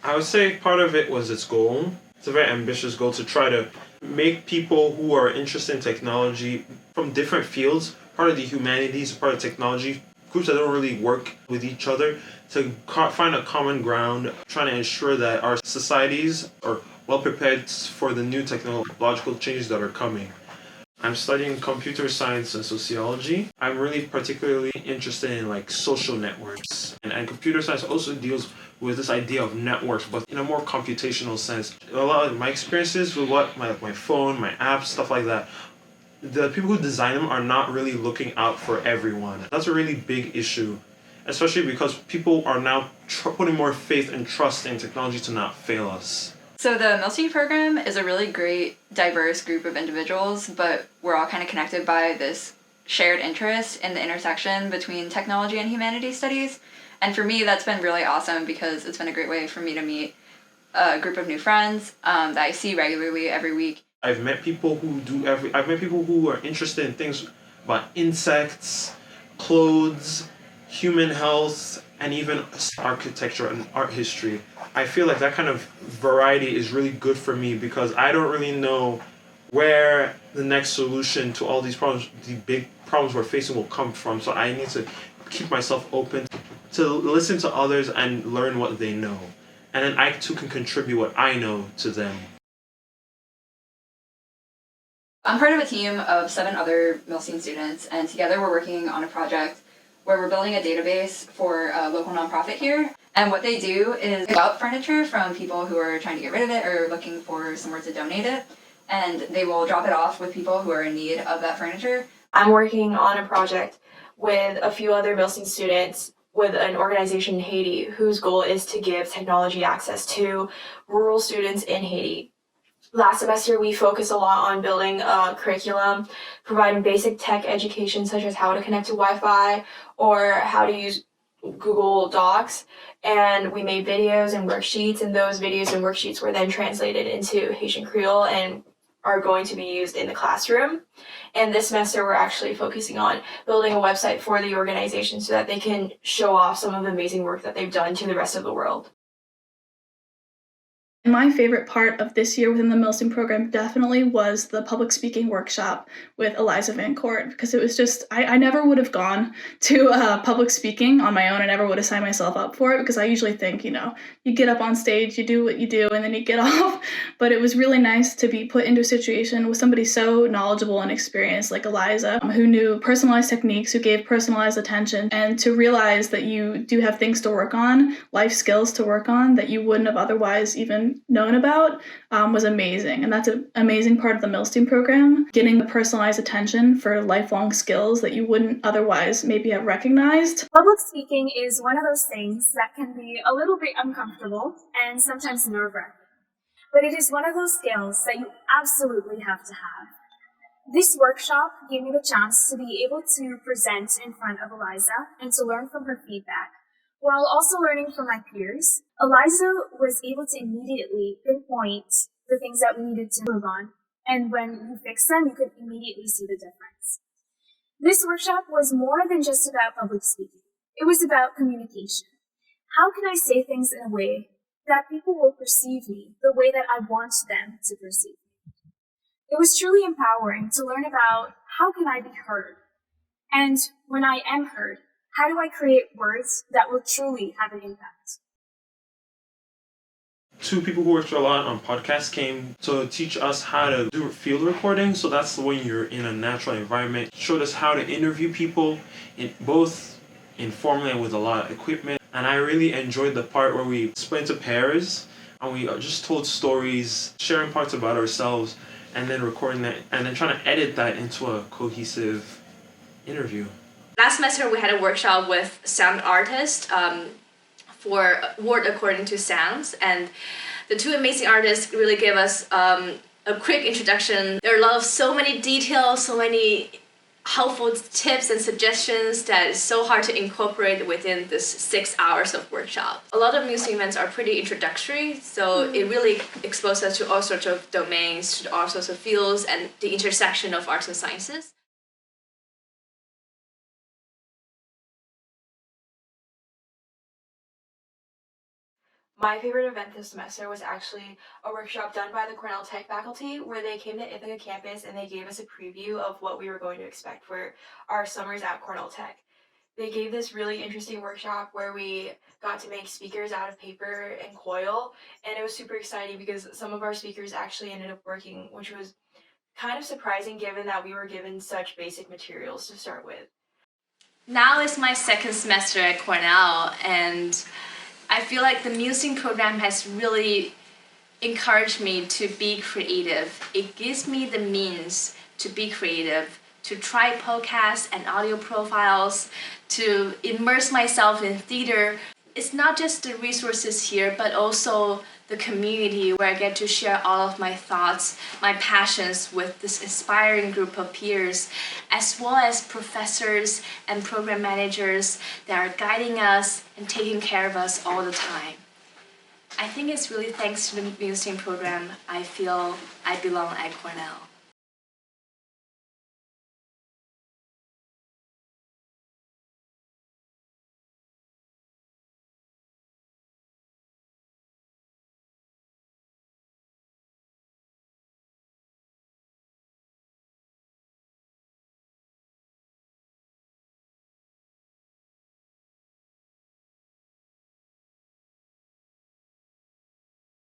I would say part of it was its goal. It's a very ambitious goal to try to make people who are interested in technology from different fields, part of the humanities, part of technology, groups that don't really work with each other, to find a common ground, trying to ensure that our societies are well prepared for the new technological changes that are coming. I'm studying computer science and sociology. I'm really particularly interested in like social networks. And computer science also deals with this idea of networks, but in a more computational sense. A lot of my experiences with my phone, my apps, stuff like that, the people who design them are not really looking out for everyone. That's a really big issue, especially because people are now putting more faith and trust in technology to not fail us. So the Milstein Program is a really great, diverse group of individuals, but we're all kind of connected by this shared interest in the intersection between technology and humanities studies. And for me, that's been really awesome because it's been a great way for me to meet a group of new friends that I see regularly every week. I've met people who are interested in things about insects, clothes, human health, and even architecture and art history. I feel like that kind of variety is really good for me because I don't really know where the next solution to all these problems, the big problems we're facing, will come from. So I need to keep myself open to listen to others and learn what they know. And then I too can contribute what I know to them. I'm part of a team of 7 other Milstein students, and together we're working on a project where we're building a database for a local nonprofit here. And what they do is pick up furniture from people who are trying to get rid of it or looking for somewhere to donate it, and they will drop it off with people who are in need of that furniture. I'm working on a project with a few other Milstein students with an organization in Haiti whose goal is to give technology access to rural students in Haiti. Last semester, we focused a lot on building a curriculum, providing basic tech education such as how to connect to Wi-Fi or how to use Google Docs. And we made videos and worksheets, and those videos and worksheets were then translated into Haitian Creole and are going to be used in the classroom. And this semester, we're actually focusing on building a website for the organization so that they can show off some of the amazing work that they've done to the rest of the world. My favorite part of this year within the Milstein program definitely was the public speaking workshop with Eliza Van Court, because it was just, I never would have gone to public speaking on my own. I never would have signed myself up for it because I usually think, you get up on stage, you do what you do, and then you get off. But it was really nice to be put into a situation with somebody so knowledgeable and experienced like Eliza, who knew personalized techniques, who gave personalized attention, and to realize that you do have things to work on, life skills to work on that you wouldn't have otherwise even known about was amazing. And that's an amazing part of the Milstein program, getting the personalized attention for lifelong skills that you wouldn't otherwise maybe have recognized. Public speaking is one of those things that can be a little bit uncomfortable and sometimes nerve-wracking. But it is one of those skills that you absolutely have to have. This workshop gave me the chance to be able to present in front of Eliza and to learn from her feedback, while also learning from my peers. Eliza was able to immediately pinpoint the things that we needed to improve on, and when you fix them, you could immediately see the difference. This workshop was more than just about public speaking. It was about communication. How can I say things in a way that people will perceive me the way that I want them to perceive me? It was truly empowering to learn about how can I be heard, and when I am heard, how do I create words that will truly have an impact? 2 people who worked a lot on podcasts came to teach us how to do field recording. So that's when you're in a natural environment. Showed us how to interview people, both informally and with a lot of equipment. And I really enjoyed the part where we split into pairs and we just told stories, sharing parts about ourselves, and then recording that, and then trying to edit that into a cohesive interview. Last semester, we had a workshop with sound artists for Word According to Sounds, and the 2 amazing artists really gave us a quick introduction. There are so many details, so many helpful tips and suggestions that is so hard to incorporate within this 6 hours of workshop. A lot of Milstein events are pretty introductory, so it really exposed us to all sorts of domains, to all sorts of fields, and the intersection of arts and sciences. My favorite event this semester was actually a workshop done by the Cornell Tech faculty where they came to Ithaca campus and they gave us a preview of what we were going to expect for our summers at Cornell Tech. They gave this really interesting workshop where we got to make speakers out of paper and coil, and it was super exciting because some of our speakers actually ended up working, which was kind of surprising given that we were given such basic materials to start with. Now is my second semester at Cornell, and I feel like the Milstein program has really encouraged me to be creative. It gives me the means to be creative, to try podcasts and audio profiles, to immerse myself in theater. It's not just the resources here, but also the community where I get to share all of my thoughts, my passions with this inspiring group of peers, as well as professors and program managers that are guiding us and taking care of us all the time. I think it's really thanks to the Milstein program I feel I belong at Cornell.